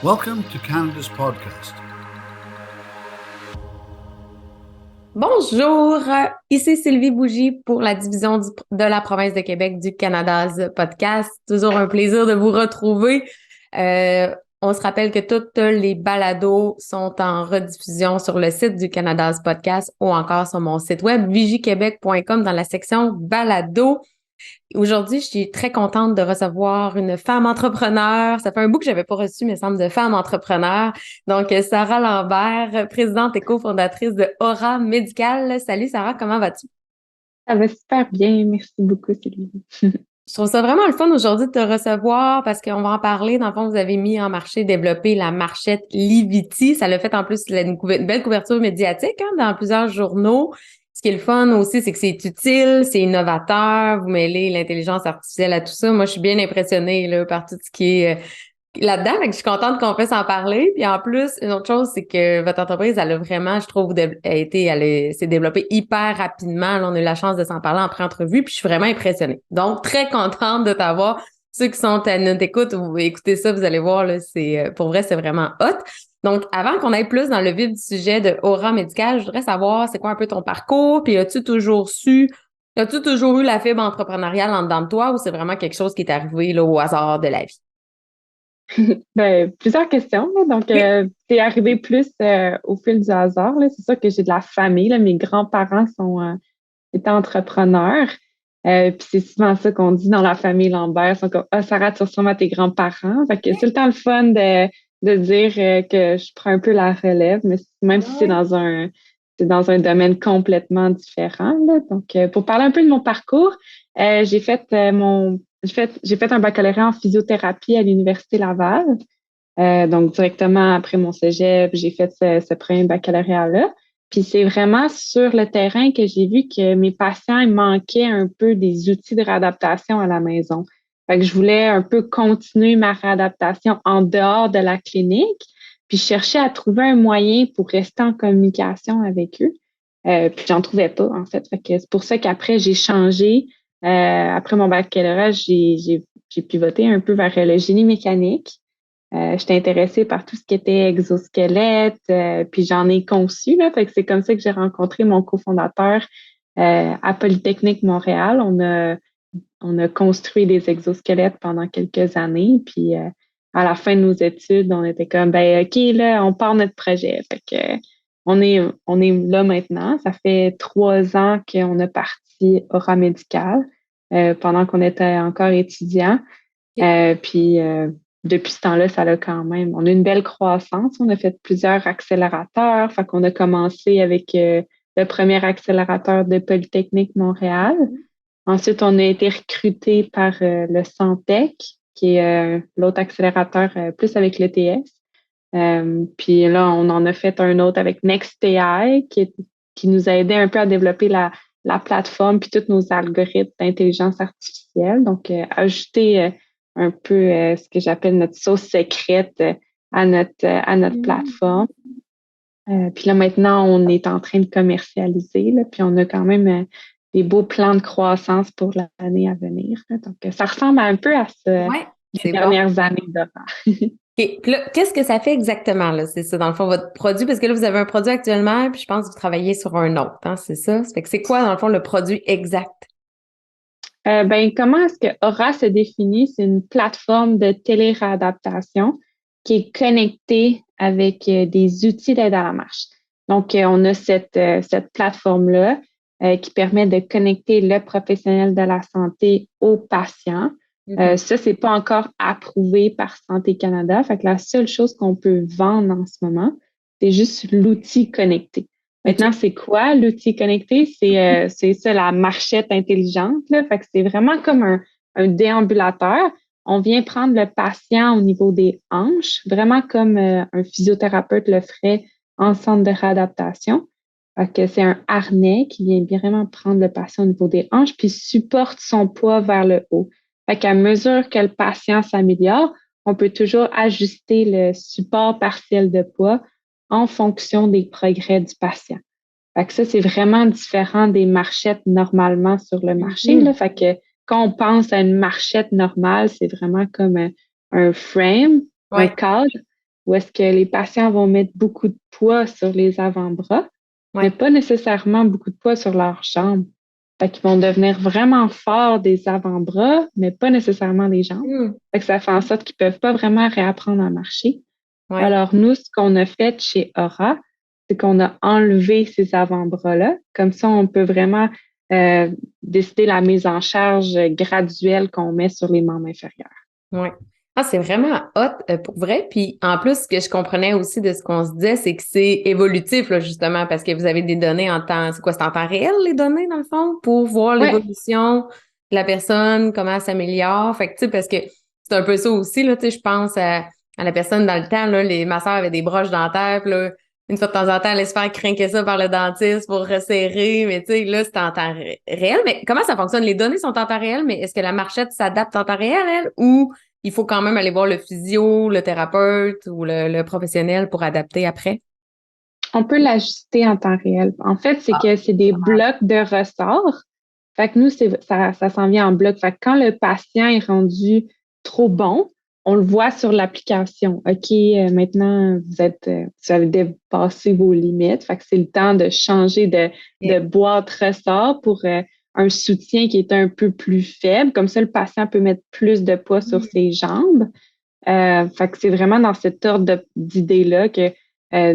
Welcome to Canada's podcast. Bonjour, ici Sylvie Bougie pour la division de la province de Québec du Canada's podcast. Toujours un plaisir de vous retrouver. On se rappelle que toutes les balados sont en rediffusion sur le site du Canada's podcast ou encore sur mon site web vigiequebec.com dans la section balado. Aujourd'hui, je suis très contente de recevoir une femme entrepreneur. Ça fait un bout que j'avais pas reçu, me semble, de femme entrepreneur. Donc, Sarah Lambert, présidente et cofondatrice de Aura Médical. Salut Sarah, comment vas-tu? Ça va super bien. Merci beaucoup, Sylvie. Je trouve ça vraiment le fun aujourd'hui de te recevoir parce qu'on va en parler. Dans le fond, vous avez mis en marché, développé la marchette Liviti. Ça l'a fait en plus une belle couverture médiatique dans plusieurs journaux. Ce qui est le fun aussi, c'est que c'est utile, c'est innovateur. Vous mêlez l'intelligence artificielle à tout ça. Moi, je suis bien impressionnée là, par tout ce qui est là-dedans. Fait que je suis contente qu'on puisse en parler. Puis en plus, une autre chose, c'est que votre entreprise, elle a vraiment, je trouve, s'est développée hyper rapidement. Là, on a eu la chance de s'en parler en pré-entrevue, puis je suis vraiment impressionnée. Donc, très contente de t'avoir. Ceux qui sont à notre écoute ou écoutez ça, vous allez voir, là, pour vrai, c'est vraiment hot. Donc, avant qu'on aille plus dans le vif du sujet de Aura Médical, je voudrais savoir c'est quoi un peu ton parcours, puis as-tu toujours eu la fibre entrepreneuriale en dedans de toi ou c'est vraiment quelque chose qui est arrivé là, au hasard de la vie? Plusieurs questions, là. Donc, Oui. c'est arrivé plus au fil du hasard, là. C'est sûr que j'ai de la famille, là. Mes grands-parents étaient entrepreneurs. Puis c'est souvent ça qu'on dit dans la famille Lambert. Ils sont comme, ah, Sarah, tu ressembles à tes grands-parents. Fait que c'est le temps le fun de dire que je prends un peu la relève, mais même si c'est dans un domaine complètement différent, là. Donc, pour parler un peu de mon parcours, j'ai fait un baccalauréat en physiothérapie à l'Université Laval. Donc, directement après mon cégep, j'ai fait ce premier baccalauréat-là. Puis c'est vraiment sur le terrain que j'ai vu que mes patients ils manquaient un peu des outils de réadaptation à la maison. Fait que je voulais un peu continuer ma réadaptation en dehors de la clinique, puis je cherchais à trouver un moyen pour rester en communication avec eux. Puis j'en trouvais pas, en fait. Fait que c'est pour ça qu'après, j'ai changé. Après mon baccalauréat, j'ai pivoté un peu vers le génie mécanique. J'étais intéressée par tout ce qui était exosquelette, puis j'en ai conçu, là. Fait que c'est comme ça que j'ai rencontré mon cofondateur à Polytechnique Montréal. On a construit des exosquelettes pendant quelques années, puis à la fin de nos études, on était comme, ben OK, là, on part notre projet. Fait que on est là maintenant. Ça fait 3 ans qu'on a parti Aura Médical pendant qu'on était encore étudiant. Puis depuis ce temps-là, ça a quand même, on a une belle croissance. On a fait plusieurs accélérateurs. Fait qu'on a commencé avec le premier accélérateur de Polytechnique Montréal. Ensuite, on a été recruté par le Santec, qui est l'autre accélérateur plus avec l'ETS. Puis là, on en a fait un autre avec NextAI, qui nous a aidé un peu à développer la plateforme puis tous nos algorithmes d'intelligence artificielle. Donc, ajouter un peu ce que j'appelle notre sauce secrète à notre plateforme. Puis là, maintenant, on est en train de commercialiser, là, puis on a quand même des beaux plans de croissance pour l'année à venir, là. Donc, ça ressemble un peu à Ouais, les c'est bon. dernières années d'Aura. OK. Puis là, qu'est-ce que ça fait exactement, là? C'est ça, dans le fond, votre produit, parce que là, vous avez un produit actuellement, puis je pense que vous travaillez sur un autre, hein, c'est ça? Ça fait que c'est quoi, dans le fond, le produit exact? Comment est-ce que Aura se définit? C'est une plateforme de téléréadaptation qui est connectée avec des outils d'aide à la marche. Donc, on a cette plateforme-là qui permet de connecter le professionnel de la santé au patient. Mhm. Ça, c'est pas encore approuvé par Santé Canada. Fait que la seule chose qu'on peut vendre en ce moment, c'est juste l'outil connecté. Maintenant, OK. c'est quoi l'outil connecté? C'est ça, la marchette intelligente, là. Fait que c'est vraiment comme un déambulateur. On vient prendre le patient au niveau des hanches, vraiment comme un physiothérapeute le ferait en centre de réadaptation. Fait que c'est un harnais qui vient vraiment prendre le patient au niveau des hanches puis supporte son poids vers le haut. Fait qu'à mesure que le patient s'améliore, on peut toujours ajuster le support partiel de poids en fonction des progrès du patient. Fait que ça, c'est vraiment différent des marchettes normalement sur le marché, là. Mhm. Fait que quand on pense à une marchette normale, c'est vraiment comme un frame, un Ouais. cadre. où est-ce que les patients vont mettre beaucoup de poids sur les avant-bras, Ouais. mais pas nécessairement beaucoup de poids sur leurs jambes. Fait qu'ils vont devenir vraiment forts des avant-bras, mais pas nécessairement des jambes. Hmm. Fait que ça fait en sorte qu'ils peuvent pas vraiment réapprendre à marcher. Ouais. Alors, nous, ce qu'on a fait chez Aura, c'est qu'on a enlevé ces avant-bras-là. Comme ça, on peut vraiment décider la mise en charge graduelle qu'on met sur les membres inférieurs. Ouais. Ah, c'est vraiment hot pour vrai. Puis en plus, ce que je comprenais aussi de ce qu'on se disait, c'est que c'est évolutif, là, justement, parce que vous avez des données en temps. C'est quoi, c'est en temps réel, les données, dans le fond, pour voir Ouais, l'évolution de la personne, comment elle s'améliore. Fait que, tu sais, parce que c'est un peu ça aussi, là, tu sais, je pense à la personne dans le temps, là, ma sœur avait des broches dentaires, puis là, une fois de temps en temps, elle allait se faire crinquer ça par le dentiste pour resserrer, mais tu sais, là, c'est en temps réel. Mais comment ça fonctionne? Les données sont en temps réel, mais est-ce que la marchette s'adapte en temps réel, elle, ou il faut quand même aller voir le physio, le thérapeute ou le professionnel pour adapter après? on peut l'ajuster en temps réel. En fait, c'est que c'est des blocs de ressort. Fait que nous, ça s'en vient en bloc. Fait que quand le patient est rendu trop bon, on le voit sur l'application. OK, maintenant, vous avez dépassé vos limites. Fait que c'est le temps de changer de boîte ressort pour un soutien qui est un peu plus faible. Comme ça, le patient peut mettre plus de poids sur ses jambes. Fait que c'est vraiment dans cet ordre d'idée-là que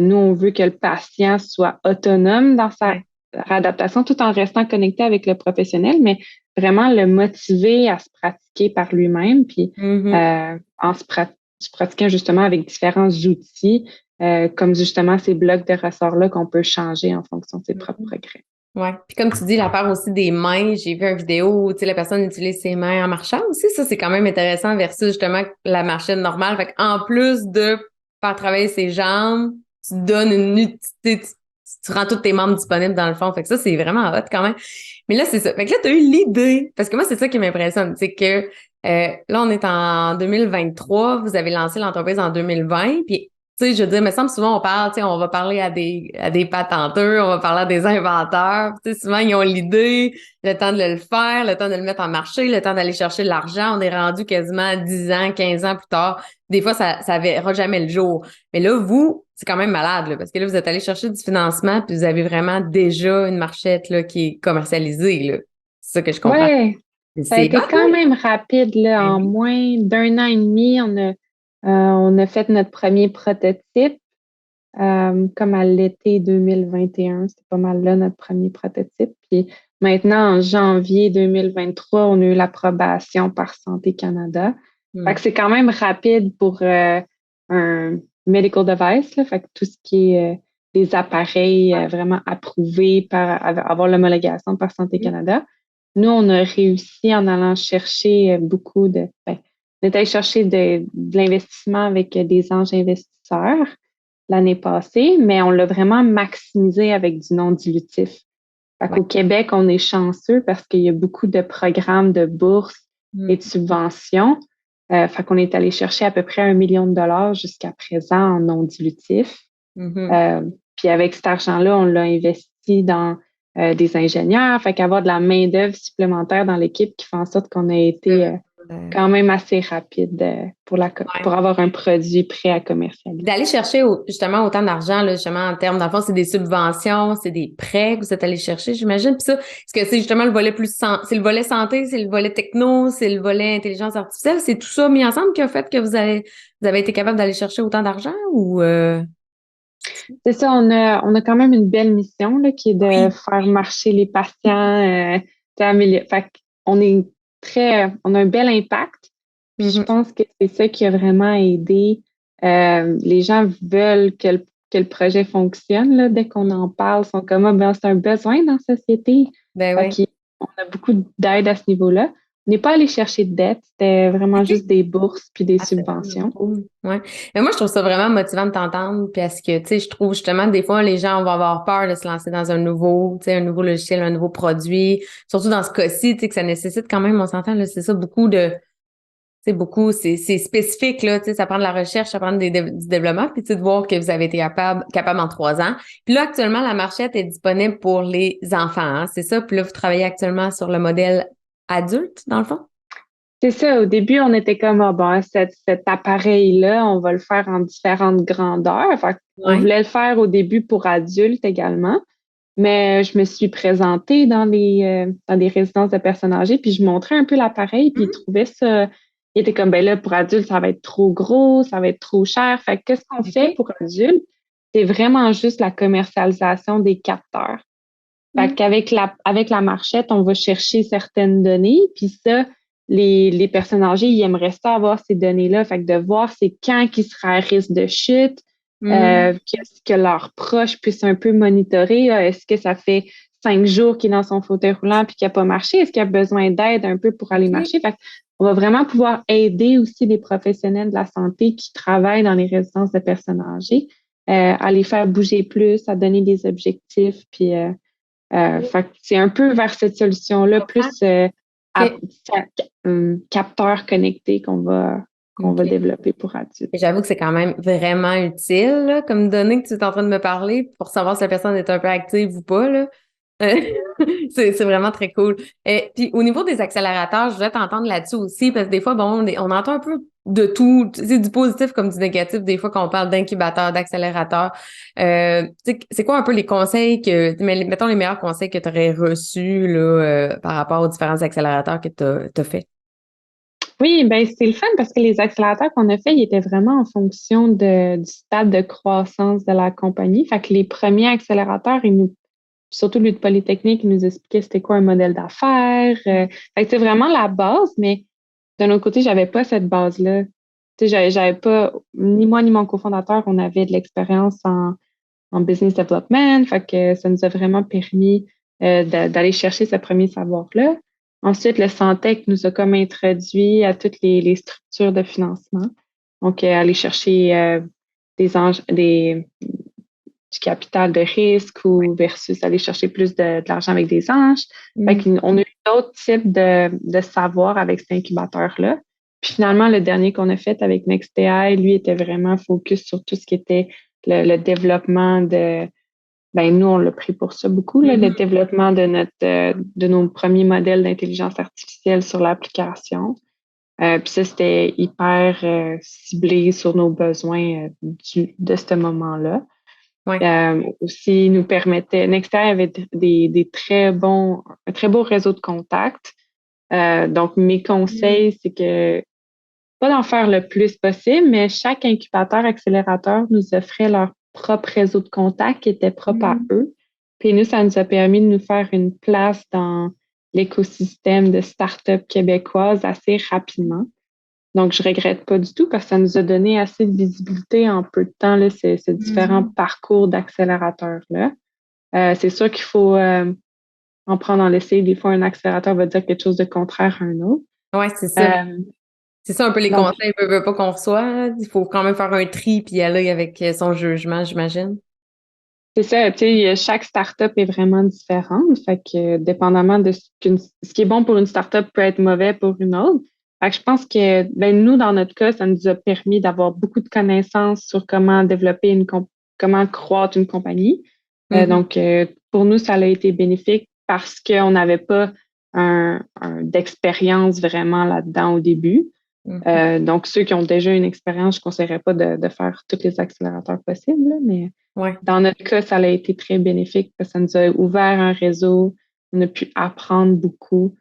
nous, on veut que le patient soit autonome dans sa réadaptation tout en restant connecté avec le professionnel, mais vraiment le motiver à se pratiquer par lui-même, puis se pratiquant justement avec différents outils, comme justement ces blocs de ressort-là qu'on peut changer en fonction de ses propres progrès. Ouais. Puis comme tu dis, la part aussi des mains, j'ai vu une vidéo où, tu sais, la personne utilise ses mains en marchant aussi. Ça, c'est quand même intéressant versus justement la marchette normale. Fait qu'en plus de faire travailler ses jambes, tu donnes tu rends tous tes membres disponibles dans le fond. Fait que ça, c'est vraiment hot quand même. Mais là, c'est ça. Fait que là, tu as eu l'idée. Parce que moi, c'est ça qui m'impressionne. C'est que là, on est en 2023. Vous avez lancé l'entreprise en 2020. Puis tu sais, je veux dire, il me semble souvent on parle, tu sais, on va parler à des patenteurs, on va parler à des inventeurs. Tu sais, souvent, ils ont l'idée, le temps de le faire, le temps de le mettre en marché, le temps d'aller chercher de l'argent. On est rendu quasiment 10 ans, 15 ans plus tard. Des fois, ça verra jamais le jour. Mais là, vous, c'est quand même malade, là, parce que là, vous êtes allé chercher du financement, puis vous avez vraiment déjà une marchette là, qui est commercialisée, là. C'est ça que je comprends. Ouais, ça a C'est été hot, quand même rapide, là. là. En moins d'un an et demi, on a fait notre premier prototype. Comme à l'été 2021, c'était pas mal là notre premier prototype. Puis maintenant, en janvier 2023, on a eu l'approbation par Santé Canada. Fait que c'est quand même rapide pour un medical device, là. Fait que tout ce qui est des appareils vraiment approuvés par avoir l'homologation par Santé Canada. Nous, on a réussi en allant chercher on est allé chercher de l'investissement avec des anges investisseurs l'année passée, mais on l'a vraiment maximisé avec du non dilutif. Fait qu'au Québec, on est chanceux parce qu'il y a beaucoup de programmes de bourses et de subventions. Fait qu'on est allé chercher à peu près 1 million de dollars jusqu'à présent en non dilutif. Puis avec cet argent-là, on l'a investi dans des ingénieurs, fait qu'avoir de la main-d'œuvre supplémentaire dans l'équipe qui fait en sorte qu'on a été quand même assez rapide pour avoir un produit prêt à commercialiser. D'aller chercher justement autant d'argent, là, justement, en termes d'enfants, c'est des subventions, c'est des prêts que vous êtes allé chercher, j'imagine. Puis ça, est-ce que c'est justement le volet c'est le volet santé, c'est le volet techno, c'est le volet intelligence artificielle, c'est tout ça mis ensemble qui a fait que vous avez été capable d'aller chercher autant d'argent ou C'est ça, on a quand même une belle mission là, qui est de faire marcher les patients, fait on a un bel impact. Puis je pense que c'est ça qui a vraiment aidé. Les gens veulent que le projet fonctionne là, dès qu'on en parle, ils sont comme c'est un besoin dans la société. Ben oui. On a beaucoup d'aide à ce niveau-là. On n'est pas allé chercher de dette, c'était vraiment juste des bourses puis des subventions. Cool. Ouais. Mais moi, je trouve ça vraiment motivant de t'entendre parce que, tu sais, je trouve justement, des fois, les gens vont avoir peur de se lancer dans un nouveau logiciel, un nouveau produit. Surtout dans ce cas-ci, tu sais, que ça nécessite quand même, on s'entend, là, c'est ça, c'est spécifique, là, tu sais, ça prend de la recherche, ça prend du développement, puis tu sais, de voir que vous avez été capable en 3 ans. Puis là, actuellement, la marchette est disponible pour les enfants, hein, c'est ça? Puis là, vous travaillez actuellement sur le modèle adulte, dans le fond? C'est ça, au début, on était comme, ah ben, cet appareil-là, on va le faire en différentes grandeurs. Fait on Ouais. voulait le faire au début pour adultes également, mais je me suis présentée dans des résidences de personnes âgées, puis je montrais un peu l'appareil, puis ils Mhm. trouvaient ça, ils étaient comme, ben là, pour adultes, ça va être trop gros, ça va être trop cher. Fait que qu'est-ce qu'on fait OK. pour adultes? C'est vraiment juste la commercialisation des capteurs. Fait Mhm. qu'avec avec la marchette, on va chercher certaines données, puis ça, les personnes âgées, ils aimeraient ça avoir ces données-là. Fait que de voir c'est quand qui sera à risque de chute, Mhm. que leurs proches puissent un peu monitorer. Est-ce que ça fait 5 jours qu'il est dans son fauteuil roulant puis qu'il n'a pas marché? Est-ce qu'il a besoin d'aide un peu pour aller OK. marcher? Fait on va vraiment pouvoir aider aussi les professionnels de la santé qui travaillent dans les résidences de personnes âgées, à les faire bouger plus, à donner des objectifs, puis fait que c'est un peu vers cette Je solution-là, comprends. plus OK. capteur connecté qu'on va OK. développer pour adultes. Et j'avoue que c'est quand même vraiment utile, là, comme données que tu es en train de me parler pour savoir si la personne est un peu active ou pas, là. Euh, c'est vraiment très cool. Et puis au niveau des accélérateurs, je voudrais t'entendre là-dessus aussi, parce que des fois, bon, on entend un peu de tout, c'est du positif comme du négatif, des fois quand on parle d'incubateur, d'accélérateur. Tu sais, c'est quoi un peu les conseils mais mettons les meilleurs conseils que tu aurais reçus là, par rapport aux différents accélérateurs que tu as fait? Oui, ben c'est le fun parce que les accélérateurs qu'on a fait, ils étaient vraiment en fonction du stade de croissance de la compagnie. Fait que les premiers accélérateurs, surtout lui de Polytechnique, ils nous expliquaient c'était quoi un modèle d'affaires. Fait que c'est vraiment la base, mais d'un autre côté, j'avais pas cette base-là. Tu sais, j'avais pas, ni moi ni mon cofondateur, on avait de l'expérience en business development. Fait que ça nous a vraiment permis d'aller chercher ce premier savoir-là. Ensuite, le Santec nous a comme introduit à toutes les structures de financement. Donc, aller chercher du capital de risque ou versus aller chercher plus de l'argent avec des anges. Fait Mm. qu'on a eu d'autres types de savoir avec cet incubateur-là. Puis finalement, le dernier qu'on a fait avec NextAI, lui, était vraiment focus sur tout ce qui était le développement nous, on l'a pris pour ça beaucoup, là, le Mhm. développement de nos premiers modèles d'intelligence artificielle sur l'application. Puis ça, c'était hyper ciblé sur nos besoins de ce moment-là. Ouais. Aussi, il nous permettait, Nexter avait un très beau réseau de contacts. Donc, mes Mm. conseils, c'est que pas d'en faire le plus possible, mais chaque incubateur, accélérateur nous offrait leur propre réseau de contacts qui était propre à Mm. eux. Puis nous, ça nous a permis de nous faire une place dans l'écosystème de start-up québécoises assez rapidement. Donc, je regrette pas du tout parce que ça nous a donné assez de visibilité en peu de temps, là, ces différents Mhm. parcours d'accélérateurs-là. C'est sûr qu'il faut en prendre en laisser. Des fois, un accélérateur va dire quelque chose de contraire à un autre. Ouais, c'est ça. Euh, C'est ça un peu les donc, conseils veut pas qu'on reçoit, là. Il faut quand même faire un tri puis y aller avec son jugement, j'imagine. c'est ça, tu sais, chaque startup est vraiment différente. Fait que dépendamment de ce qui est bon pour une startup peut être mauvais pour une autre. Fait que je pense que ben, nous, dans notre cas, ça nous a permis d'avoir beaucoup de connaissances sur comment développer comment croître une compagnie. Mhm. Donc, pour nous, ça a été bénéfique parce qu'on n'avait pas d'expérience vraiment là-dedans au début. Mhm. Donc, ceux qui ont déjà une expérience, je ne conseillerais pas de faire tous les accélérateurs possibles, là, mais Ouais. dans notre cas, ça a été très bénéfique parce que ça nous a ouvert un réseau, on a pu apprendre beaucoup.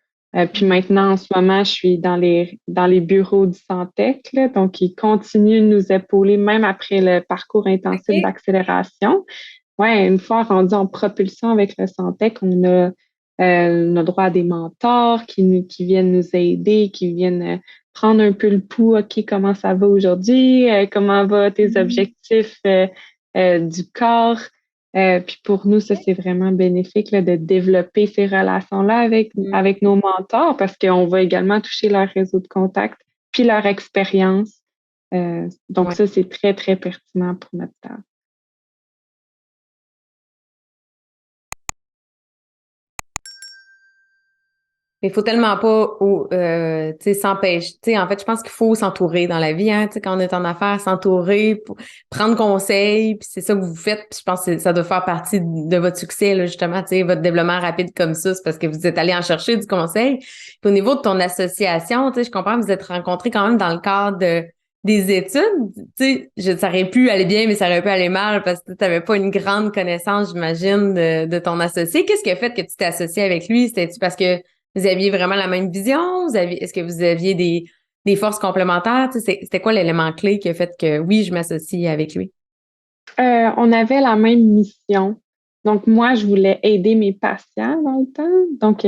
Puis maintenant, en ce moment, je suis dans les bureaux du Santec, là, donc ils continuent de nous épauler même après le parcours intensif OK. d'accélération. Ouais, une fois rendu en propulsion avec le Santec, on a droit à des mentors qui viennent nous aider, qui viennent prendre un peu le pouls. OK, comment ça va aujourd'hui? Comment va tes Mhm. objectifs du corps? Puis pour nous, ça, c'est vraiment bénéfique là, de développer ces relations-là Mhm. avec nos mentors parce qu'on va également toucher leur réseau de contacts puis leur expérience. Donc Ouais. ça, c'est très, très pertinent pour notre temps. Il faut tellement pas tu sais, s'empêcher. Tu sais, en fait, je pense qu'il faut s'entourer dans la vie, hein. Tu sais, quand on est en affaires, s'entourer, prendre conseil, puis c'est ça que vous faites. Puis je pense que ça doit faire partie de votre succès, là, justement, tu sais, votre développement rapide comme ça, c'est parce que vous êtes allé en chercher du conseil. Puis au niveau de ton association, tu sais, je comprends que vous êtes rencontrés quand même dans le cadre des études. Tu sais, ça aurait pu aller bien, mais ça aurait pu aller mal parce que tu n'avais pas une grande connaissance, j'imagine, de ton associé. Qu'est-ce qui a fait que tu t'es associé avec lui? C'était-tu parce que vous aviez vraiment la même vision? Est-ce que vous aviez des forces complémentaires? Tu sais, c'était quoi l'élément clé qui a fait que oui, je m'associe avec lui? On avait la même mission. Donc, moi, je voulais aider mes patients dans le temps. Donc,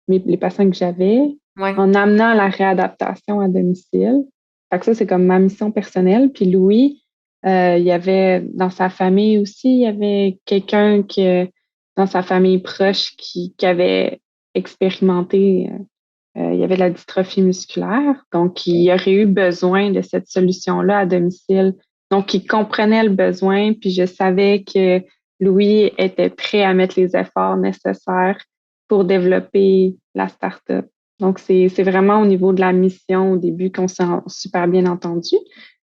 les patients que j'avais, Ouais. en amenant la réadaptation à domicile. Fait que ça, c'est comme ma mission personnelle. Puis Louis, il y avait dans sa famille aussi, il y avait quelqu'un dans sa famille proche qui avait expérimenté, il y avait de la dystrophie musculaire. Donc, il aurait eu besoin de cette solution-là à domicile. Donc, il comprenait le besoin, puis je savais que Louis était prêt à mettre les efforts nécessaires pour développer la start-up. Donc, c'est vraiment au niveau de la mission au début qu'on s'est super bien entendu.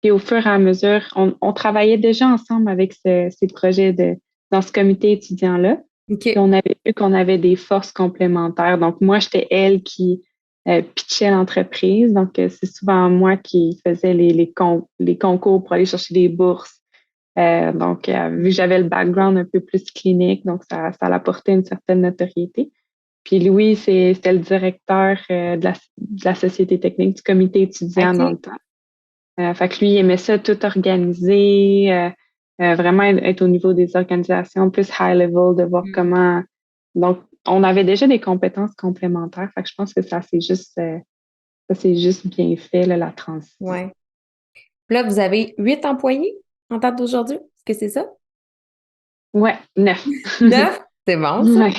Puis au fur et à mesure, on travaillait déjà ensemble avec ces projets dans ce comité étudiant-là. Puis OK. on avait vu qu'on avait des forces complémentaires. Donc, moi, j'étais elle qui pitchait l'entreprise. Donc, c'est souvent moi qui faisais les concours pour aller chercher des bourses. Vu que j'avais le background un peu plus clinique, donc ça l'apportait une certaine notoriété. Puis Louis, c'était le directeur de la société technique, du comité étudiant dans le OK. temps. Fait que lui, il aimait ça tout organiser, vraiment être au niveau des organisations, plus high level, de voir Mm. comment. Donc, on avait déjà des compétences complémentaires. Fait que je pense que ça s'est juste bien fait, là, la transition. Ouais. Là, vous avez 8 employés en date d'aujourd'hui. Est-ce que c'est ça? Ouais, 9. 9? C'est bon, ça. Ouais.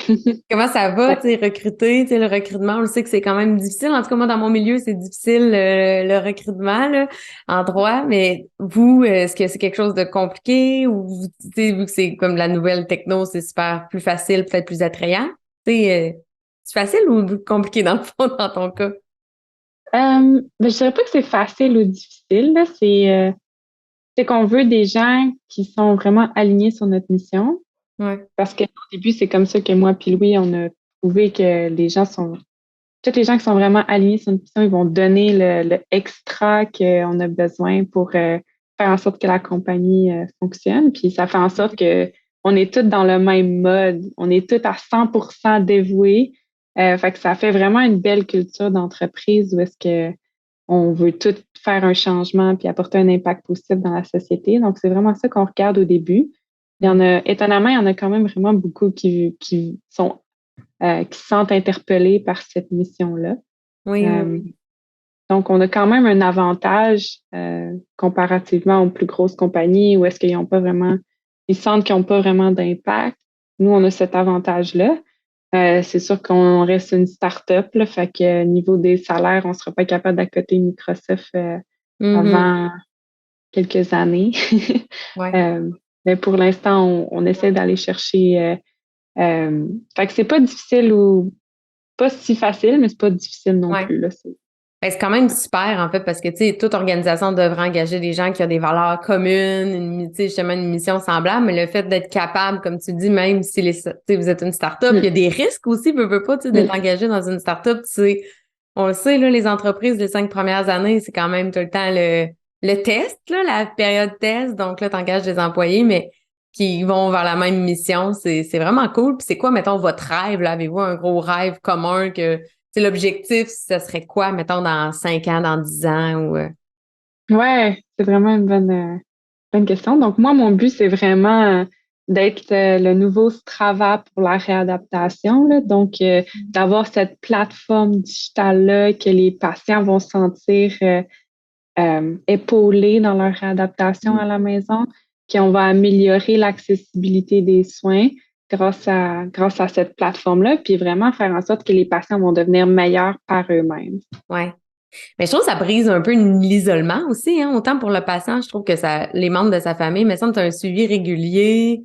Comment ça va, Ouais. tu sais, recruter, tu sais, le recrutement, on le sait que c'est quand même difficile. En tout cas, moi, dans mon milieu, c'est difficile, le recrutement, là, en droit. Mais vous, est-ce que c'est quelque chose de compliqué ou, tu sais, vu que c'est comme la nouvelle techno, c'est super plus facile, peut-être plus attrayant? Tu sais, c'est facile ou compliqué dans le fond, dans ton cas? Je dirais pas que c'est facile ou difficile, là. C'est qu'on veut des gens qui sont vraiment alignés sur notre mission. Ouais. Parce qu'au début, c'est comme ça que moi puis Louis, on a trouvé que tous les gens qui sont vraiment alignés sur une mission, ils vont donner le extra qu'on a besoin pour faire en sorte que la compagnie fonctionne. Puis ça fait en sorte que on est tous dans le même mode. On est tous à 100% dévoués. Fait que ça fait vraiment une belle culture d'entreprise où est-ce que on veut tout faire un changement puis apporter un impact positif dans la société. Donc, c'est vraiment ça qu'on regarde au début. Étonnamment, il y en a quand même vraiment beaucoup qui se sentent interpellés par cette mission-là. Oui, oui, Euh, oui. donc, on a quand même un avantage comparativement aux plus grosses compagnies où est-ce qu'ils n'ont pas vraiment, ils sentent qu'ils n'ont pas vraiment d'impact. Nous, on a cet avantage-là. C'est sûr qu'on reste une start-up, là, fait que niveau des salaires, on ne sera pas capable d'accoter Microsoft Mhm. avant quelques années. Ouais. Euh, mais pour l'instant, on essaie d'aller chercher. Fait que c'est pas difficile ou pas si facile, mais c'est pas difficile non Ouais. plus. Là. Ben, c'est quand même super, en fait, parce que, tu sais, toute organisation devrait engager des gens qui ont des valeurs communes, tu sais, justement, une mission semblable, mais le fait d'être capable, comme tu dis, même si tu sais, vous êtes une start-up, il y a Mm, des risques aussi, veux pas, tu sais, d'être mm. engagé dans une start-up, tu sais, on le sait, là, les entreprises, les 5 premières années, c'est quand même tout le temps le test, là, la période test, donc là, t'engages des employés, mais qui vont vers la même mission, c'est vraiment cool. Puis c'est quoi, mettons, votre rêve, là? Avez-vous un gros rêve commun que c'est l'objectif, ça serait quoi, mettons, dans 5 ans, dans 10 ans ou Ouais, c'est vraiment une bonne question. Donc, moi, mon but, c'est vraiment d'être le nouveau Strava pour la réadaptation. Là. Donc, d'avoir cette plateforme digitale-là que les patients vont se sentir épaulés dans leur réadaptation à la maison, qu'on va améliorer l'accessibilité des soins grâce à cette plateforme-là, puis vraiment faire en sorte que les patients vont devenir meilleurs par eux-mêmes. ouais. Mais je trouve que ça brise un peu l'isolement aussi, hein. Autant pour le patient, je trouve que ça, les membres de sa famille, mais ça, tu as un suivi régulier.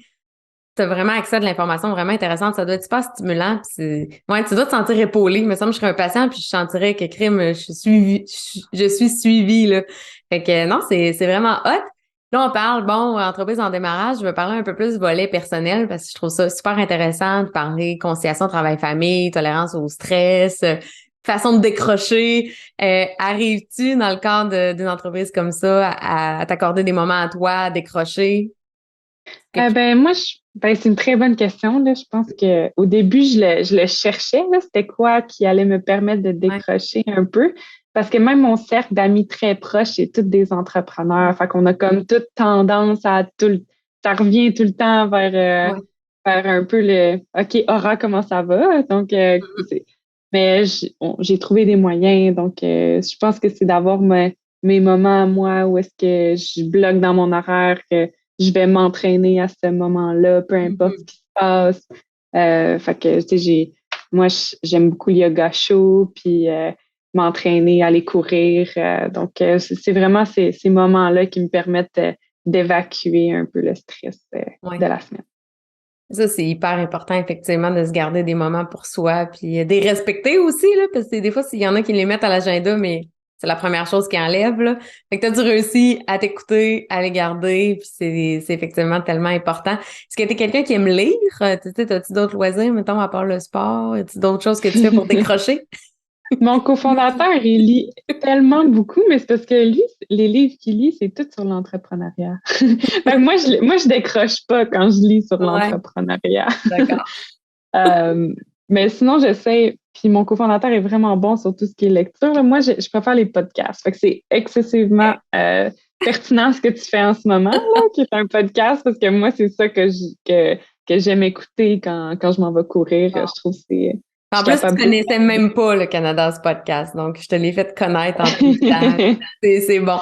tu as vraiment accès à de l'information vraiment intéressante. Ça doit être super stimulant. Ouais, tu dois te sentir épaulé. Il me semble que je serais un patient, puis je sentirais que crime, je suis suivie, là. Fait que non, c'est vraiment hot. Là, on parle, bon, entreprise en démarrage. Je veux parler un peu plus du volet personnel parce que je trouve ça super intéressant de parler conciliation travail-famille, tolérance au stress, façon de décrocher. Arrives-tu, dans le cadre d'une entreprise comme ça, à t'accorder des moments à toi, à décrocher? C'est une très bonne question, là. Je pense que au début, je le cherchais, là. C'était quoi qui allait me permettre de Ouais. décrocher un peu? Parce que même mon cercle d'amis très proches, c'est tous des entrepreneurs. Fait qu'on a comme toute tendance ça revient tout le temps Ouais. vers un peu OK, Aura, comment ça va? Donc, mais j'ai trouvé des moyens. Donc, je pense que c'est d'avoir mes moments à moi où est-ce que je bloque dans mon horaire, que je vais m'entraîner à ce moment-là, peu importe ce qui se passe. Fait que, tu sais, j'aime beaucoup le yoga chaud, puis m'entraîner, aller courir. Donc, c'est vraiment ces moments-là qui me permettent d'évacuer un peu le stress Ouais. de la semaine. Ça, c'est hyper important, effectivement, de se garder des moments pour soi, puis de les respecter aussi, là, parce que des fois, s'il y en a qui les mettent à l'agenda, mais c'est la première chose qui enlève, là. Fait que t'as dû réussir à t'écouter, à les garder, puis c'est effectivement tellement important. Est-ce que t'es quelqu'un qui aime lire? Tu sais, t'as-tu d'autres loisirs, mettons, à part le sport? As-tu d'autres choses que tu fais pour décrocher? Mon cofondateur, il lit tellement beaucoup, mais c'est parce que lui, les livres qu'il lit, c'est tout sur l'entrepreneuriat. Fait que moi, je décroche pas quand je lis sur Ouais, l'entrepreneuriat. d'accord. Euh, mais sinon, j'essaie, puis mon cofondateur est vraiment bon sur tout ce qui est lecture, là. Moi, je préfère les podcasts. Fait que c'est excessivement pertinent ce que tu fais en ce moment, là, qui est un podcast, parce que moi, c'est ça que j'aime écouter quand je m'en vais courir. Bon. Je trouve que je En suis plus, tu capable de... connaissais même pas le Canada ce podcast, donc je te l'ai fait connaître en t'invitant. C'est bon.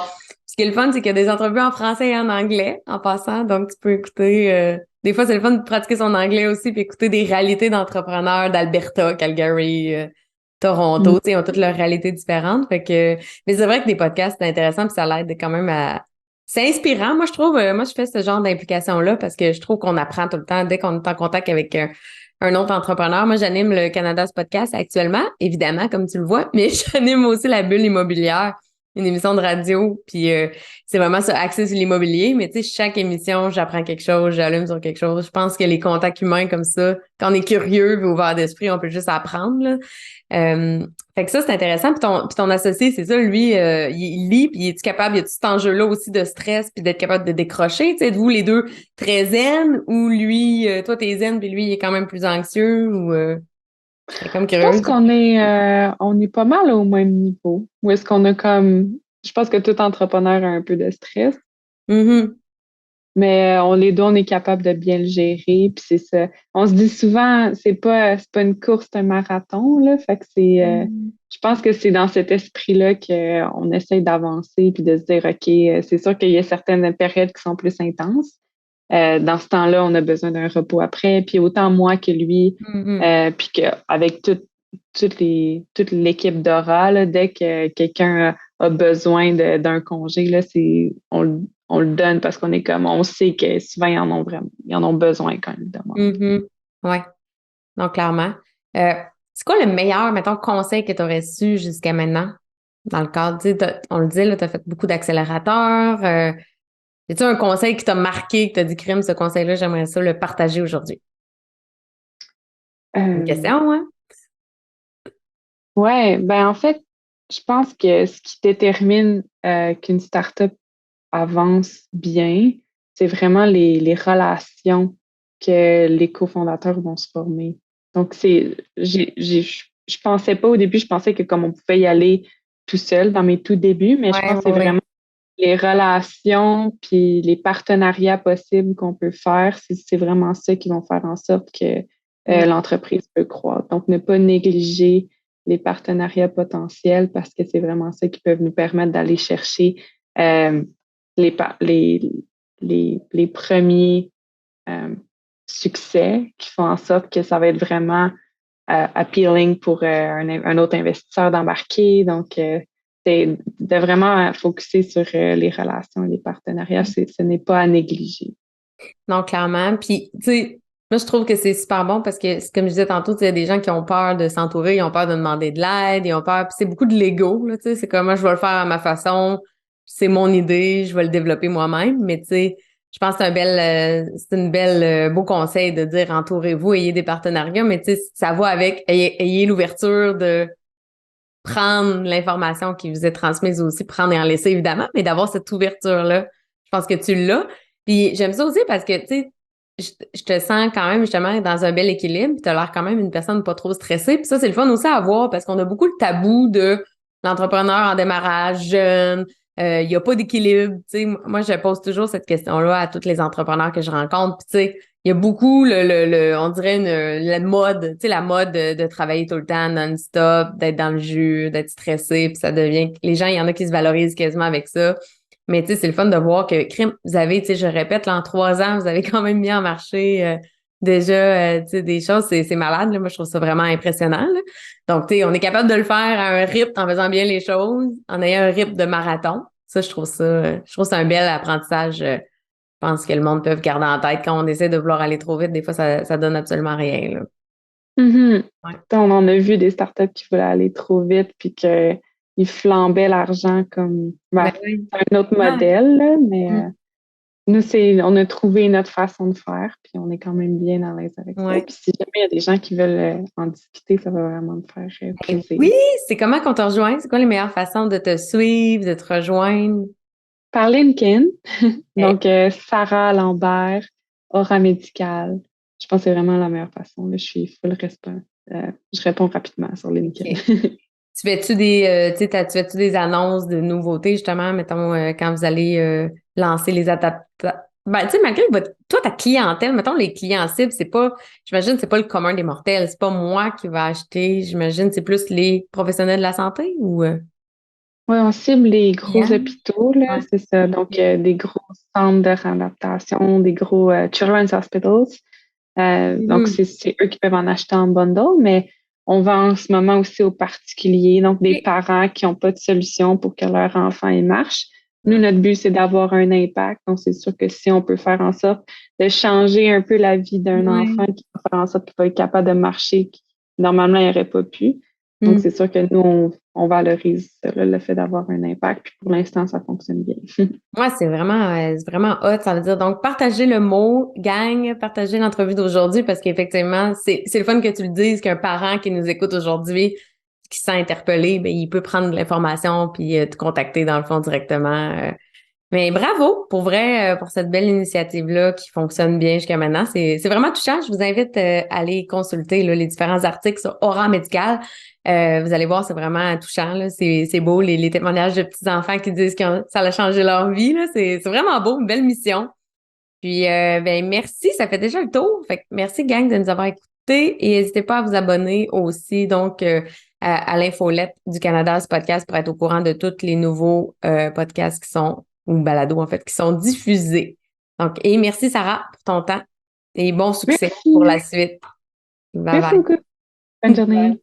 Ce qui est le fun, c'est qu'il y a des entrevues en français et en anglais, en passant, donc tu peux écouter. Des fois, c'est le fun de pratiquer son anglais aussi, puis écouter des réalités d'entrepreneurs d'Alberta, Calgary, Toronto, tu sais, ils ont toutes leurs réalités différentes. Fait que, mais c'est vrai que des podcasts, c'est intéressant, puis ça l'aide quand même à. C'est inspirant, moi je trouve. Moi, je fais ce genre d'implication-là parce que je trouve qu'on apprend tout le temps dès qu'on est en contact avec un autre entrepreneur. Moi, j'anime le Canada's Podcast actuellement, évidemment, comme tu le vois, mais j'anime aussi la Bulle immobilière, une émission de radio. Puis c'est vraiment ça, axé sur l'immobilier. Mais tu sais, chaque émission, j'apprends quelque chose, j'allume sur quelque chose. Je pense que les contacts humains comme ça, quand on est curieux et ouvert d'esprit, on peut juste apprendre, là. Fait que ça, c'est intéressant. Puis ton associé, c'est ça, lui, il lit, puis es-tu capable, y a-tu cet enjeu-là aussi de stress, puis d'être capable de décrocher? Tu sais, êtes-vous les deux très zen, ou lui, toi, t'es zen, puis lui, il est quand même plus anxieux, ou je serais comme Je pense curieuse. on est pas mal au même niveau. Ou est-ce qu'on a comme, je pense que tout entrepreneur a un peu de stress, Mhm. mais les deux, on est capable de bien le gérer. Puis c'est ça. On se dit souvent, c'est pas une course, c'est un marathon, là. Fait que je pense que c'est dans cet esprit-là qu'on essaie d'avancer puis de se dire, OK, c'est sûr qu'il y a certaines périodes qui sont plus intenses. Dans ce temps-là, on a besoin d'un repos après. Puis autant moi que lui, Mhm. puis qu'avec toute l'équipe d'Aura, là, dès que quelqu'un a besoin d'un congé, là, on le donne parce qu'on est comme, on sait que souvent, ils en ont besoin quand ils le demandent. Mhm. Ouais, donc clairement. Euh, c'est quoi le meilleur, mettons, conseil que tu aurais su jusqu'à maintenant? Dans le cadre, tu sais, on le dit, là, tu as fait beaucoup d'accélérateurs. Y a-tu un conseil qui t'a marqué, que t'as dit, crime, ce conseil-là, j'aimerais ça le partager aujourd'hui? Une Euh, question, hein? ouais, ben en fait, je pense que ce qui détermine qu'une startup avance bien, c'est vraiment les relations que les cofondateurs vont se former. Donc, je pensais pas au début, je pensais que comme on pouvait y aller tout seul dans mes tout débuts, mais je Ouais, pense que c'est ouais, ouais. vraiment les relations puis les partenariats possibles qu'on peut faire, c'est vraiment ça qui vont faire en sorte que Mm. l'entreprise peut croître. Donc, ne pas négliger les partenariats potentiels parce que c'est vraiment ça qui peut nous permettre d'aller chercher euh, les, pa- les premiers euh, succès qui font en sorte que ça va être vraiment appealing pour un autre investisseur d'embarquer. Donc, c'est de vraiment focuser sur les relations et les partenariats, ce n'est pas à négliger. Non, clairement. Puis, tu sais, Moi, je trouve que c'est super bon parce que, comme je disais tantôt, il y a des gens qui ont peur de s'entourer, ils ont peur de demander de l'aide, ils ont peur, puis c'est beaucoup de l'ego, là, tu sais, c'est comme moi, je vais le faire à ma façon, c'est mon idée, je vais le développer moi-même, mais tu sais, je pense que c'est une belle, beau conseil de dire entourez-vous, ayez des partenariats, mais tu sais, ça va avec, ayez l'ouverture de prendre l'information qui vous est transmise aussi, prendre et en laisser évidemment, mais d'avoir cette ouverture-là, je pense que tu l'as. Puis j'aime ça aussi parce que, tu sais, je te sens quand même justement dans un bel équilibre, puis tu as l'air quand même une personne pas trop stressée. Puis ça, c'est le fun aussi à voir parce qu'on a beaucoup le tabou de l'entrepreneur en démarrage, jeune, il n'y a pas d'équilibre. Tu sais, moi, je pose toujours cette question-là à tous les entrepreneurs que je rencontre. Puis tu sais, il y a beaucoup on dirait la mode, tu sais, la mode de travailler tout le temps non-stop, d'être dans le jus, d'être stressé, puis ça devient, les gens, il y en a qui se valorisent quasiment avec ça. Mais tu sais, c'est le fun de voir que crime, vous avez, tu sais, je répète, là, en 3 ans, vous avez quand même mis en marché déjà, tu sais, des choses, c'est malade, là. Moi, je trouve ça vraiment impressionnant, là. Donc, tu sais, on est capable de le faire à un rythme en faisant bien les choses, en ayant un rythme de marathon. Ça, je trouve ça un bel apprentissage. Je pense que le monde peut garder en tête quand on essaie de vouloir aller trop vite, des fois, ça donne absolument rien, là. Mhm. Ouais. On en a vu des startups qui voulaient aller trop vite puis qu'ils flambaient l'argent comme Ben ben, oui. un autre Ah. modèle, là, mais Mm. nous, on a trouvé notre façon de faire, puis on est quand même bien à l'aise avec ça. Ouais. Puis si jamais il y a des gens qui veulent en discuter, ça va vraiment me faire Ben plaisir. oui, c'est comment qu'on te rejoint? C'est quoi les meilleures façons de te suivre, de te rejoindre? Par LinkedIn, Eh, donc Sarah Lambert, Aura Médicale. Je pense que c'est vraiment la meilleure façon. Là, je suis full respect. Je réponds rapidement sur LinkedIn. OK. Tu fais-tu tu sais, tu fais-tu des annonces de nouveautés, justement, mettons, quand vous allez lancer les adaptations? Ben, tu sais, malgré que toi, ta clientèle, mettons, les clients cibles, j'imagine, c'est pas le commun des mortels. C'est pas moi qui va acheter. J'imagine, c'est plus les professionnels de la santé ou Oui, on cible les gros clients? hôpitaux, là, Ouais. c'est ça. Donc, OK. des gros centres de réadaptation, des gros children's hospitals. Donc, Mhm. c'est eux qui peuvent en acheter en bundle, mais on vend en ce moment aussi aux particuliers, donc des OK. parents qui n'ont pas de solution pour que leur enfant y marche. Nous, notre but, c'est d'avoir un impact. Donc, c'est sûr que si on peut faire en sorte de changer un peu la vie d'un Ouais. enfant qui va faire en sorte qu'il va être capable de marcher, qui normalement, il n'aurait pas pu. Donc, Mm. c'est sûr que nous, on valorise ça, là, le fait d'avoir un impact. Puis pour l'instant, ça fonctionne bien. Moi, c'est vraiment hot. Ça veut dire donc partager le mot, gang, partager l'entrevue d'aujourd'hui parce qu'effectivement, c'est le fun que tu le dises qu'un parent qui nous écoute aujourd'hui, qui se sent interpellé, ben, il peut prendre de l'information puis te contacter dans le fond directement. Mais bravo pour vrai pour cette belle initiative-là qui fonctionne bien jusqu'à maintenant. C'est vraiment touchant. Je vous invite à aller consulter là, les différents articles sur Aura Médical. Vous allez voir, c'est vraiment touchant. Là. C'est beau, les témoignages de petits-enfants qui disent que ça a changé leur vie. Là. C'est vraiment beau, une belle mission. Puis ben merci, ça fait déjà le tour. Fait que merci, gang, de nous avoir écoutés. Et n'hésitez pas à vous abonner aussi donc à l'infolette du Canada, ce podcast, pour être au courant de tous les nouveaux podcasts qui sont, ou balados en fait, qui sont diffusés. Donc, et merci Sarah pour ton temps et bon succès pour Merci. la suite. Bye Merci bye. beaucoup. Bonne journée.